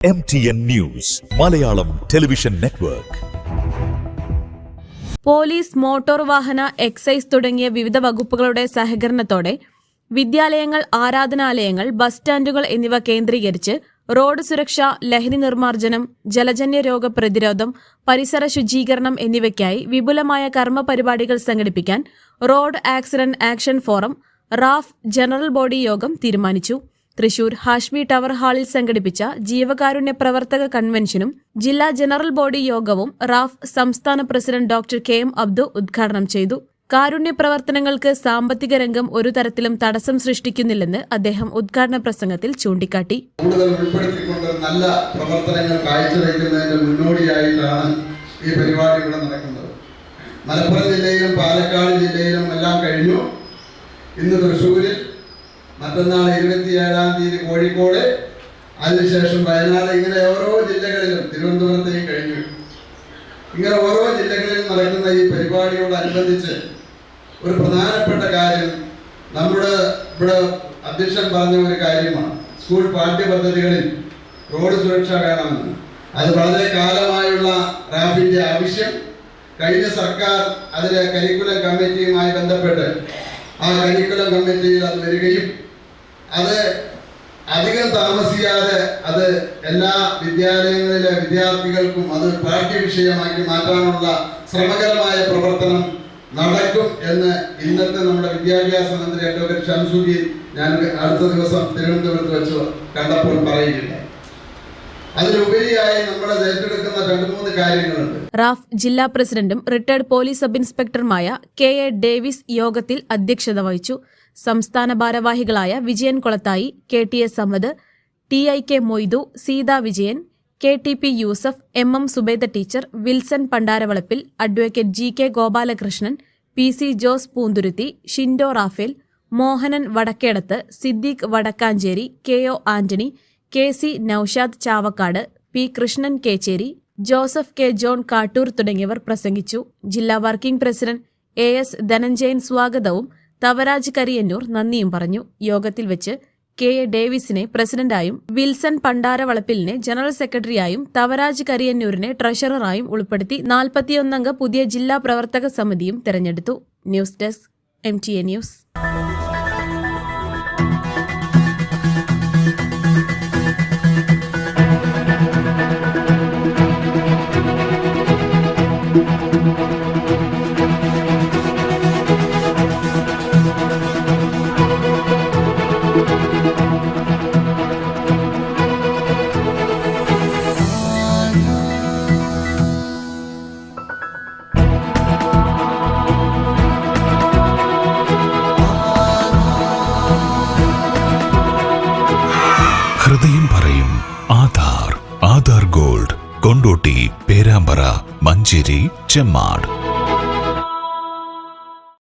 MTN news Malayalam television network. Police, motor വാഹന, excise തുടങ്ങിയ വിവിധ വകുപ്പുകളുടെ സഹകരണത്തോടെ വിദ്യാലയങ്ങൾ, ആരാധനാലയങ്ങൾ, ബസ് സ്റ്റാൻഡുകൾ എന്നിവ കേന്ദ്രീകരിച്ച് റോഡ് സുരക്ഷ, ലഹരി നിർമ്മാർജ്ജനം, ജലജന്യ രോഗ പ്രതിരോധം, പരിസര ശുചീകരണം എന്നിവയ്ക്കായി വിപുലമായ കർമ്മ പരിപാടികൾ സംഘടിപ്പിക്കാൻ road accident action forum Raf general body യോഗം തീരുമാനിച്ചു. തൃശൂർ ഹാഷ്മി ടവർ ഹാളിൽ സംഘടിപ്പിച്ച ജീവകാരുണ്യ പ്രവർത്തക കൺവെൻഷനും ജില്ലാ ജനറൽ ബോഡി യോഗവും റാഫ് സംസ്ഥാന പ്രസിഡന്റ് ഡോക്ടർ കെ.എം. അബ്ദു ഉദ്ഘാടനം ചെയ്തു. കാരുണ്യ പ്രവർത്തനങ്ങൾക്ക് സാമ്പത്തിക രംഗം ഒരു തരത്തിലും തടസ്സം സൃഷ്ടിക്കുന്നില്ലെന്ന് അദ്ദേഹം ഉദ്ഘാടന പ്രസംഗത്തിൽ ചൂണ്ടിക്കാട്ടി. കൂടുതൽ ഉൾപ്പെടുത്തിക്കൊണ്ട് നല്ല പ്രവർത്തനങ്ങൾ കാഴ്ചവെക്കുന്നതിന്റെ മുന്നോടിയായിട്ടാണ് ഈ പരിപാടി ഇവിടെ നടക്കുന്നത്. മലപ്പുറം ജില്ലയിലും പാലക്കാട് ജില്ലയിലും എല്ലാം കഴിഞ്ഞു. ഇന്ന് തൃശ്ശൂരിൽ, മറ്റന്നാൾ 27-ാം തീയതി കോഴിക്കോട്, അതിനുശേഷം വയനാട്, ഇങ്ങനെ ഓരോ ജില്ലകളിലും, തിരുവനന്തപുരത്തേക്ക് കഴിഞ്ഞു. ഇങ്ങനെ ഓരോ ജില്ലകളിലും നടക്കുന്ന ഈ പരിപാടിയോടനുബന്ധിച്ച് ഒരു പ്രധാനപ്പെട്ട കാര്യം നമ്മുടെ ഇവിടെ അധ്യക്ഷൻ പറഞ്ഞ ഒരു കാര്യമാണ്. സ്കൂൾ പാഠ്യപദ്ധതികളിൽ റോഡ് സുരക്ഷ വേണമെന്ന്. അത് വളരെ കാലമായുള്ള റാഫിന്റെ ആവശ്യം. കഴിഞ്ഞ സർക്കാർ അതിലെ കരിക്കുലം കമ്മിറ്റിയുമായി ബന്ധപ്പെട്ട് ആ കരിക്കുലം കമ്മിറ്റിയിൽ അത് വരികയും അത് അധികം താമസിയാതെ അത് എല്ലാ വിദ്യാലയങ്ങളിലെ വിദ്യാർത്ഥികൾക്കും അത് പാഠ്യവിഷയമാക്കി മാറ്റാനുള്ള ശ്രമകരമായ പ്രവർത്തനം നടക്കും എന്ന് ഇന്നത്തെ നമ്മുടെ വിദ്യാഭ്യാസ മന്ത്രി അഡ്വക്കേറ്റ് ഷംസുദ്ദീൻ ഞാൻ അടുത്ത ദിവസം തിരുവനന്തപുരത്ത് വെച്ച് കണ്ടപ്പോൾ പറയുകയുണ്ടായി. അതിലുപരിയായി നമ്മൾ ഏറ്റെടുക്കുന്ന 2-3 കാര്യങ്ങളുണ്ട്. റാഫ് ജില്ലാ പ്രസിഡന്റും റിട്ടയർഡ് പോലീസ് സബ് ഇൻസ്പെക്ടറുമായ കെ.എ. ഡേവിസ് യോഗത്തിൽ അധ്യക്ഷത വഹിച്ചു. സംസ്ഥാന ഭാരവാഹികളായ Vijayan Kolathayi, K T A. Samad, T I K. Moidu, Seetha Vijayan, K T P. Yusuf, M M. Subaida teacher, Wilson Pandaravalappil, advocate G K. Gopalakrishnan, P C. Jose Poonthuruthi, Shindo Raphael, Mohanan Vadakkedath, Siddique Vadakkanchery, K O. Antony, K C. Naushad Chavakkad, P. Krishnan Kecheri, Joseph K. John Kattoor തുടങ്ങിയവർ പ്രസംഗിച്ചു. ജില്ലാ വർക്കിംഗ് പ്രസിഡന്റ് എ.എസ്. ധനഞ്ജയൻ സ്വാഗതവും തവരാജ് കരിയന്നൂർ നന്ദിയും പറഞ്ഞു. യോഗത്തിൽ വെച്ച് കെ.എ. ഡേവിസിനെ പ്രസിഡന്റായും, വിൽസൺ പണ്ടാരവളപ്പിലിനെ ജനറൽ സെക്രട്ടറിയായും, തവരാജ് കരിയന്നൂരിനെ ട്രഷററായും ഉൾപ്പെടുത്തി 41 അംഗ പുതിയ ജില്ലാ പ്രവർത്തക സമിതിയും തെരഞ്ഞെടുത്തു. News desk MTN news. ഹൃദയം പറയും ആധാർ ഗോൾഡ്, കൊണ്ടോട്ടി, പേരാമ്പ്ര, മഞ്ചേരി, ചെമ്മാട്.